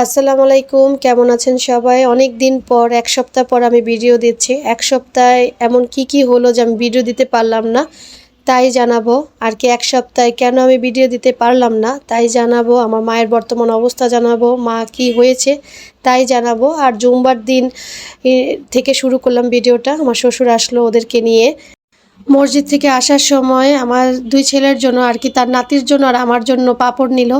আসসালামু আলাইকুম, কেমন আছেন সবাই? অনেক দিন পর, এক সপ্তাহ পর আমি ভিডিও দিচ্ছি। এক সপ্তাহে এমন কি হলো যে আমি ভিডিও দিতে পারলাম না, তাই জানাবো। আর কি এক সপ্তাহে কেন আমি ভিডিও দিতে পারলাম না তাই জানাবো। আমার মায়ের বর্তমান অবস্থা জানাবো, মা কি হয়েছে তাই জানাবো। আর জুম্বার দিন থেকে শুরু করলাম ভিডিওটা। আমার শ্বশুর আসলো ওদেরকে নিয়ে। মসজিদ থেকে আসার সময় আমার দুই ছেলের জন্য আর কি, তার নাতির জন্য আর আমার জন্য পাঁপড় নিল।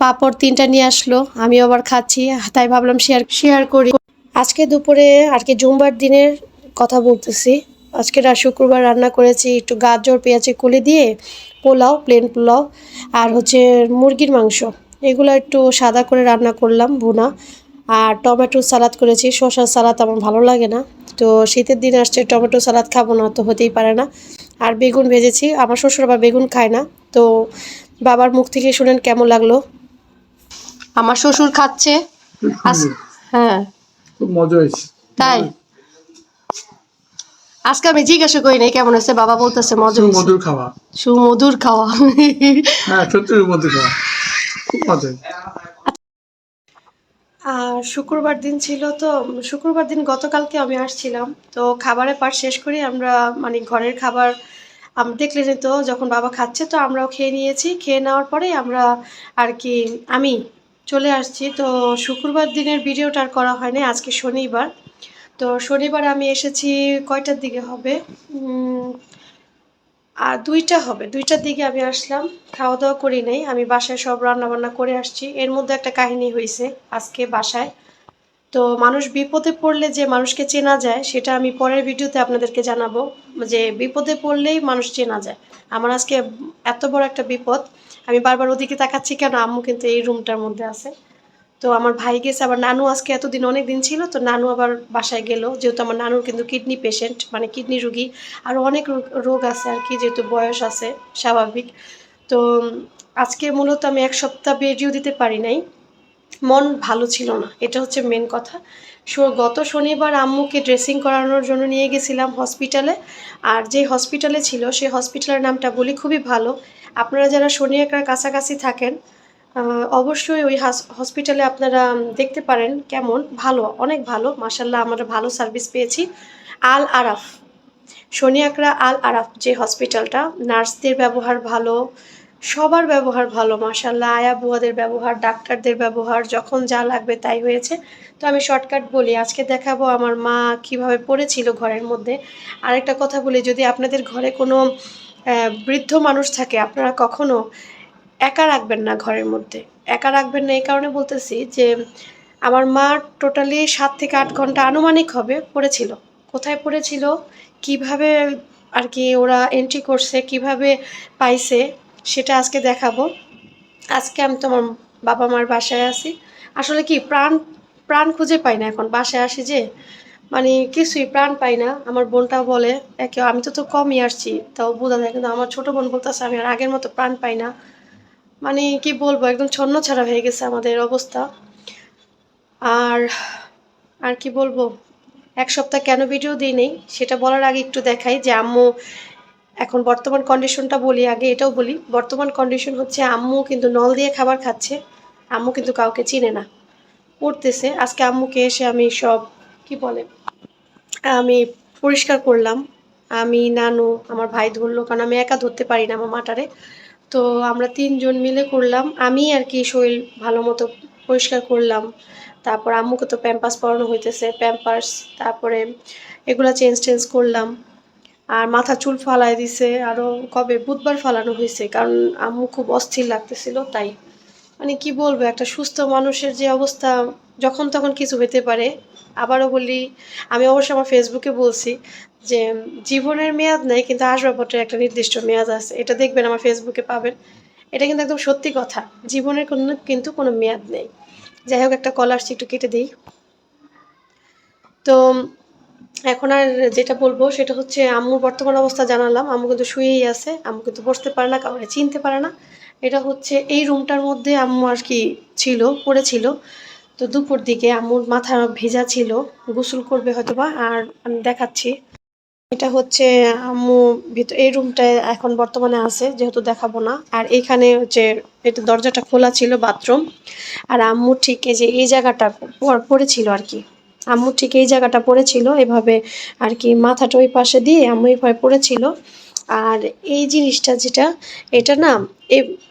পাঁপড় 3টা নিয়ে আসলো, আমিও আবার খাচ্ছি, তাই ভাবলাম শেয়ার করি। আজকে দুপুরে আর কি জুম্বার দিনের কথা বলতেছি। আজকে শুক্রবার রান্না করেছি একটু গাজর পেঁয়াজে কলি দিয়ে পোলাও, প্লেন পোলাও, আর হচ্ছে মুরগির মাংস। এগুলো একটু সাদা করে রান্না করলাম, ভুনা। আর টমেটো সালাদ করেছি। শসার সালাদ আমার ভালো লাগে না, তো শীতের দিন আসছে, টমেটো সালাদ খাবো না তো হতেই পারে না। আর বেগুন ভেজেছি, আমার শ্বশুর আবার বেগুন খায় না। তো বাবার মুখ থেকে শুনেন কেমন লাগলো। আমার শ্বশুর খাচ্ছে। হ্যাঁ, খুব মজা হয়েছে। তাই আজকে আমি জিজ্ঞাসা করি নাই কেমন হয়েছে, বাবা বলতেছে মজা হয়েছে। মধুর খাওয়া। সুমধুর খাওয়া। হ্যাঁ, সত্যি মধুর খাওয়া, খুব মজা। আর শুক্রবার দিন ছিল তো, শুক্রবার দিন গতকালকে আমি আসছিলাম, তো খাবারের পাট শেষ করি আমরা, মানে ঘরের খাবার দেখলেনই তো, যখন বাবা খাচ্ছে তো আমরাও খেয়ে নিয়েছি। খেয়ে নেওয়ার পরে আমরা আর কি আমি চলে আসছি। তো শুক্রবার দিনের ভিডিওটা আর করা হয়নি, আজকে শনিবার। তো শনিবার আমি এসেছি কয়টার দিকে হবে, আর 2টা হবে, 2টার দিকে আমি আসলাম। খাওয়া দাওয়া করি নাই, আমি বাসায় সব রান্না বান্না করে আসছি। এর মধ্যে একটা কাহিনী হয়েছে আজকে বাসায়। তো মানুষ বিপদে পড়লে যে মানুষকে চেনা যায় সেটা আমি পরের ভিডিওতে আপনাদেরকে জানাবো, যে বিপদে পড়লেই মানুষ চেনা যায়। আমার আজকে এত বড় একটা বিপদ, আমি বারবার ওদিকে তাকাচ্ছি কেন, আম্মু কিন্তু এই রুমটার মধ্যে আছে। তো আমার ভাই গেছে, আবার নানু আজকে এতদিন অনেক দিন ছিল, তো নানু আবার বাসায় গেল, যেহেতু আমার নানুর কিন্তু কিডনি পেশেন্ট, মানে কিডনি রুগী। আরও অনেক রোগ আছে আর কি, যেহেতু বয়স আছে, স্বাভাবিক। তো আজকে মূলত আমি এক সপ্তাহ ভিডিও দিতে পারি নাই, মন ভালো ছিল না, এটা হচ্ছে মেন কথা। গত শনিবার আম্মুকে ড্রেসিং করানোর জন্য নিয়ে গেছিলাম হসপিটালে। আর যে হসপিটালে ছিল সেই হসপিটালের নামটা বলি, খুবই ভালো। আপনারা যারা শনিয়াকার কাছাকাছি থাকেন, অবশ্যই ওই হসপিটালে আপনারা দেখতে পারেন, কেমন ভালো, অনেক ভালো, মাশাল্লাহ আমরা ভালো সার্ভিস পেয়েছি। আল আরাফ, শনিয়াকড়া আল আরাফ যে হসপিটালটা, নার্সদের ব্যবহার ভালো, সবার ব্যবহার ভালো, মাশাল্লাহ। আয়া বুয়াদের ব্যবহার, ডাক্তারদের ব্যবহার, যখন যা লাগবে তাই হয়েছে। তো আমি শর্টকাট বলি, আজকে দেখাবো আমার মা কিভাবে পড়েছিল ঘরের মধ্যে। আরেকটা কথা বলি, যদি আপনাদের ঘরে কোনো বৃদ্ধ মানুষ থাকে, আপনারা কখনো একা রাখবেন না ঘরের মধ্যে। একা রাখবেন না এই কারণে বলতেছি যে আমার মা টোটালি 7 থেকে 8 ঘন্টা আনুমানিক হবে পড়েছিল। কোথায় পড়েছিল, কিভাবে আর কি ওরা এন্ট্রি করছে, কিভাবে পাইছে, সেটা আজকে দেখাবো। আজকে আমি তো আমার বাবা মার বাসায় আছি। আসলে কি প্রাণ প্রাণ খুঁজে পাই না এখন, বাসায় আসি যে মানে কিছুই প্রাণ পাই না। আমার বোনটাও বলে, একে আমি তো কমই আসছি তাও বোঝা যায়, কিন্তু আমার ছোটো বোন বলতেছে আমি আর আগের মতো প্রাণ পাই না। মানে কি বলবো, একদম ছন্নছাড়া হয়ে গেছে আমাদের অবস্থা। আর আর কি বলবো, এক সপ্তাহ কেন ভিডিও দিই নেই সেটা বলার আগে একটু দেখাই যে আম্মু এখন বর্তমান কন্ডিশনটা বলি, আগে এটাও বলি। বর্তমান কন্ডিশন হচ্ছে আম্মু কিন্তু নল দিয়ে খাবার খাচ্ছে, আম্মু কিন্তু কাউকে চিনে না, পড়তেছে। আজকে আম্মুকে এসে আমি সব কি বলে আমি পরিষ্কার করলাম, আমি নানু আমার ভাই ধরলো, কারণ আমি একা ধরতে পারি না আমার মাটারে। তো আমরা 3জন মিলে করলাম, আমি আর কি শরীর ভালো মতো পরিষ্কার করলাম। তারপর আম্মুকে তো প্যাম্পাস পরানো হইতেছে, প্যাম্পার্স, তারপরে এগুলা চেঞ্জ করলাম। আর মাথা চুল ফালাই দিছে, আরও কবে বুধবার ফালানো হয়েছে, কারণ আম্মু খুব অস্থির লাগতেছিল তাই। মানে কি বলবো, একটা সুস্থ মানুষের যে অবস্থা, যখন তখন কিছু হতে পারে। আবারও বলি, আমি অবশ্য আমার ফেসবুকে বলছি যে জীবনের মেয়াদ নেই, কিন্তু আসবাবপত্রের একটা নির্দিষ্ট মেয়াদ আছে, এটা দেখবেন আমার ফেসবুকে পাবেন। এটা কিন্তু একদম সত্যি কথা, জীবনের কোনো মেয়াদ নেই। যাই হোক, একটা কল আসছে, একটু কেটে দিই। তো এখন আর যেটা বলবো সেটা হচ্ছে আম্মুর বর্তমান অবস্থা জানালাম। আম্মু কিন্তু শুয়েই আছে, আম্মু কিন্তু বসতে পারে না, কাউকে চিনতে পারে না। এটা হচ্ছে এই রুমটার মধ্যে আম্মু আর কি ছিল, পড়েছিল। তো দুপুর দিকে আম্মুর মাথা ভেজা ছিল, গোসল করবে হয়তোবা, আর আমি দেখাচ্ছি। এটা হচ্ছে আম্মু এই রুমটায় এখন বর্তমানে আছে, যেহেতু দেখাবো না। আর এখানে হচ্ছে এটা দরজাটা খোলা ছিল, বাথরুম। আর আম্মু ঠিক এই যে এই জায়গাটা পড়েছিল আর কি, আম্মু ঠিক এই জায়গাটা পড়েছিল এভাবে আর কি, মাথাটা ওই পাশে দিয়ে আম্মু এইভাবে পড়েছিল। আর এই জিনিসটা যেটা, এটা না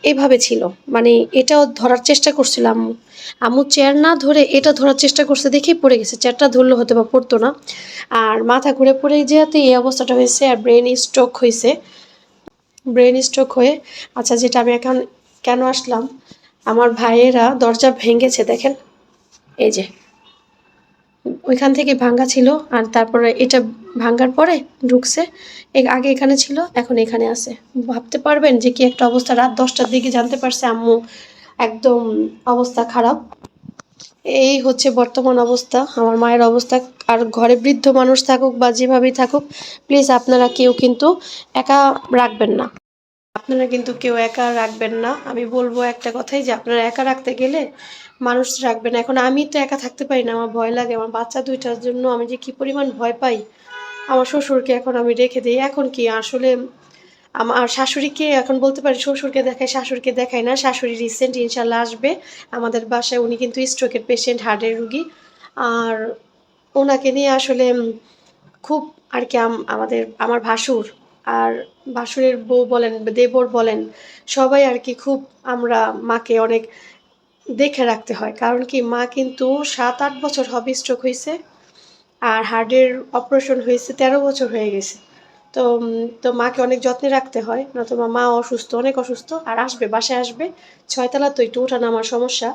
এইভাবে ছিল, মানে এটাও ধরার চেষ্টা করছিল আম্মু। আম্মু চেয়ার না ধরে এটা ধরার চেষ্টা করছে দেখেই পড়ে গেছে, চেয়ারটা ধরলে হয়তো বা পড়তো না। আর মাথা ঘুরে পড়ে যেতে এই অবস্থাটা হয়েছে, আর ব্রেন স্ট্রোক হয়েছে। ব্রেন স্ট্রোক হয়ে, আচ্ছা যেটা আমি এখন কেন আসলাম, আমার ভাইয়েরা দরজা ভেঙেছে দেখেন, এই যে ওইখান থেকে ভাঙ্গা ছিল। আর তারপরে এটা ভাঙ্গার পরে ঢুকছে, আগে এখানে ছিল, এখন এখানে আছে। ভাবতে পারবেন যে কি একটা অবস্থা। রাত 10টার দিকে জানতে পারছে আম্মু একদম অবস্থা খারাপ। এই হচ্ছে বর্তমান অবস্থা, আমার মায়ের অবস্থা। আর ঘরে বৃদ্ধ মানুষ থাকুক বা যেভাবেই থাকুক, প্লিজ আপনারা কেউ কিন্তু একা রাখবেন না। আপনারা কিন্তু কেউ একা রাখবেন না। আমি বলবো একটা কথাই, যে আপনারা একা রাখতে গেলে মানুষ রাখবেন। এখন আমি তো একা থাকতে পারি না, আমার ভয় লাগে। আমার বাচ্চা দুইটার জন্য আমি যে কি পরিমাণ ভয় পাই। আমার শ্বশুরকে এখন আমি রেখে দিই, এখন কি আসলে আমার শাশুড়িকে এখন বলতে পারি শ্বশুরকে দেখাই, শাশুড়িকে দেখাই না। শাশুড়ি রিসেন্ট ইনশাল্লাহ আসবে আমাদের বাসায়। উনি কিন্তু স্ট্রোকের পেশেন্ট, হার্টের রুগী। আর ওনাকে নিয়ে আসলে খুব আর কি আমার ভাসুর আর ভাসুরের বউ বলেন, দেবর বলেন, সবাই আর কি খুব, আমরা মাকে অনেক দেখে রাখতে হয়। কারণ কি মা কিন্তু 7-8 বছর হবে স্ট্রোক হয়েছে, আর হার্টের অপারেশন হয়েছে 13 বছর হয়ে গেছে। তো মাকে অনেক যত্নে রাখতে হয়, নয়তো মা অসুস্থ, অনেক অসুস্থ। আর আসবে, বাসায় আসবে, 6তলা তো একটু ওঠা নামার সমস্যা।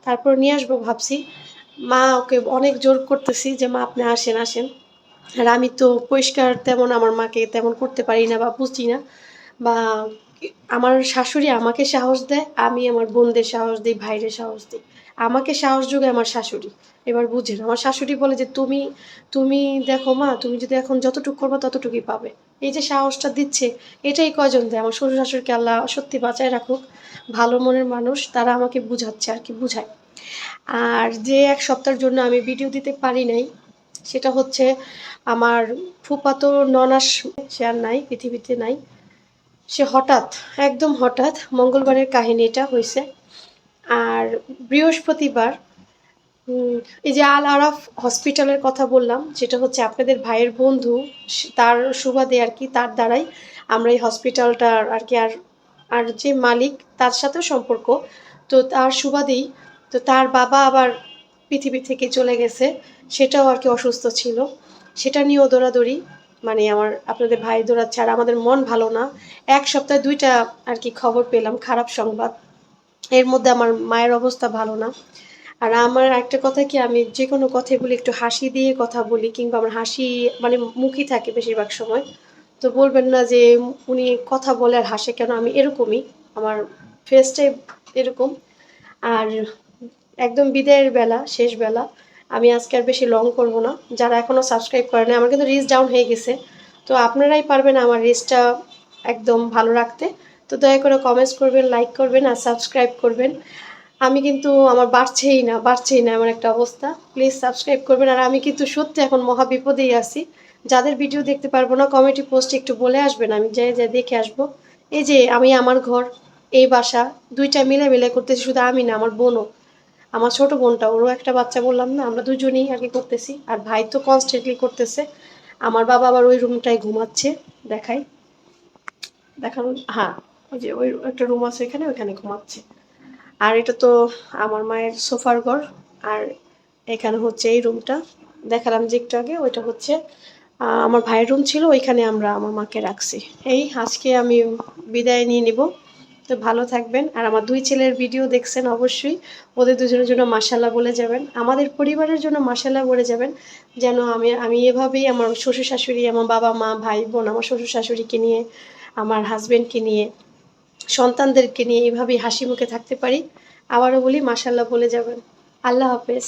তারপর নিয়ে আসবো ভাবছি। মা ওকে অনেক জোর করতেছি যে মা আপনি আসেন আসেন। আর আমি তো পরিষ্কার তেমন আমার মাকে তেমন করতে পারি না বা বুঝি না, বা আমার শাশুড়ি আমাকে সাহস দেয়, আমি আমার বোনদের সাহস দিই, ভাইদের সাহস দিই। আমাকে সাহস যোগায় আমার শাশুড়ি। এবার বুঝেন, আমার শাশুড়ি বলে যে তুমি তুমি দেখো মা, তুমি যদি এখন যতটুকু করবে ততটুকুই পাবে। এই যে সাহসটা দিচ্ছে, এটাই কয়জন দেয়। আমার শ্বশুর শাশুড়িকে আল্লাহ সত্যি বাঁচায় রাখুক, ভালো মনের মানুষ, তারা আমাকে বুঝাচ্ছে আর কি, বুঝায়। আর যে 1 সপ্তাহের জন্য আমি ভিডিও দিতে পারি নাই, সেটা হচ্ছে আমার ফুফাতো ননাস, সে আর নাই, পৃথিবীতে নাই। সে হঠাৎ, একদম হঠাৎ মঙ্গলবারের কাহিনী এটা হয়েছে। আর বৃহস্পতিবার, এই যে আল আরাফ হসপিটালের কথা বললাম, যেটা হচ্ছে আপনাদের ভাইয়ের বন্ধু, তার সুবাদে আর কি, তার দ্বারাই আমরা এই হসপিটালটার আর কি, আর আর যে মালিক তার সাথেও সম্পর্ক, তো তার সুবাদেই। তো তার বাবা আবার পৃথিবী থেকে চলে গেছে, সেটাও আর কি অসুস্থ ছিল, সেটা নিয়েও দৌড়াদৌড়ি। মানে আমার আপনাদের ভাই দৌড়াচ্ছে, আর আমাদের মন ভালো না। 1 সপ্তাহে 2টা আর কি খবর পেলাম, খারাপ সংবাদ। এর মধ্যে আমার মায়ের অবস্থা ভালো না। আর আমার একটা কথা কি, আমি যে কোনো কথাই বলি একটু হাসি দিয়ে কথা বলি, কিংবা আমার হাসি মানে মুখই থাকে বেশিরভাগ সময়। তো বলবেন না যে উনি কথা বলে আর হাসে কেন, আমি এরকমই, আমার ফেসটাই এরকম। আর একদম বিদায়ের বেলা, শেষ বেলা, আমি আজকে আর বেশি লং করব না। যারা এখনও সাবস্ক্রাইব করে না, আমার কিন্তু রিচ ডাউন হয়ে গেছে। তো আপনারাই পারবেন আমার রিচটা একদম ভালো রাখতে। তো দয়া করে কমেন্টস করবেন, লাইক করবেন আর সাবস্ক্রাইব করবেন। আমি কিন্তু আমার বাড়ছেই না এমন একটা অবস্থা। প্লিজ সাবস্ক্রাইব করবেন। আর আমি কিন্তু সত্যি এখন মহা বিপদেই আছি। যাদের ভিডিও দেখতে পারবো না, কমেন্টে পোস্টে একটু বলে আসবেন, আমি যাই দেখে আসবো। এই যে আমি আমার ঘর, এই বাসা, দুইটা মিলে করতেছি। শুধু আমি না, আমার বোনও, আমার ছোট বোনটা, ওরও একটা বাচ্চা, বললাম না, আমরা দুজনেই আর কি করতেছি। আর ভাই তো কনস্ট্যান্টলি করতেছে। আমার বাবা আবার ওই রুমটায় ঘুমাচ্ছে, দেখাই, দেখানো, হ্যাঁ, ওই যে ওই একটা রুম আছে এখানে, ওইখানে ঘুমাচ্ছে। আর এটা তো আমার মায়ের সোফার ঘর। আর এখানে হচ্ছে এই রুমটা দেখালাম যে একটু আগে, ওইটা হচ্ছে আমার ভাইয়ের রুম ছিল, ওইখানে আমরা আমার মাকে রাখছি। এই আজকে আমি বিদায় নিয়ে নিব। তো ভালো থাকবেন। আর আমার 2 ছেলের ভিডিও দেখছেন অবশ্যই, ওদের দুজনের জন্য মাশাল্লাহ বলে যাবেন, আমাদের পরিবারের জন্য মাশাল্লাহ বলে যাবেন। যেন আমি এভাবেই আমার শ্বশুর শাশুড়ি, আমার বাবা মা ভাই বোন, আমার শ্বশুর শাশুড়িকে নিয়ে, আমার হাজবেন্ডকে নিয়ে, সন্তানদেরকে নিয়ে এভাবেই হাসি মুখে থাকতে পারি। আবারও বলি মাশাল্লাহ বলে যাবেন। আল্লাহ হাফেজ।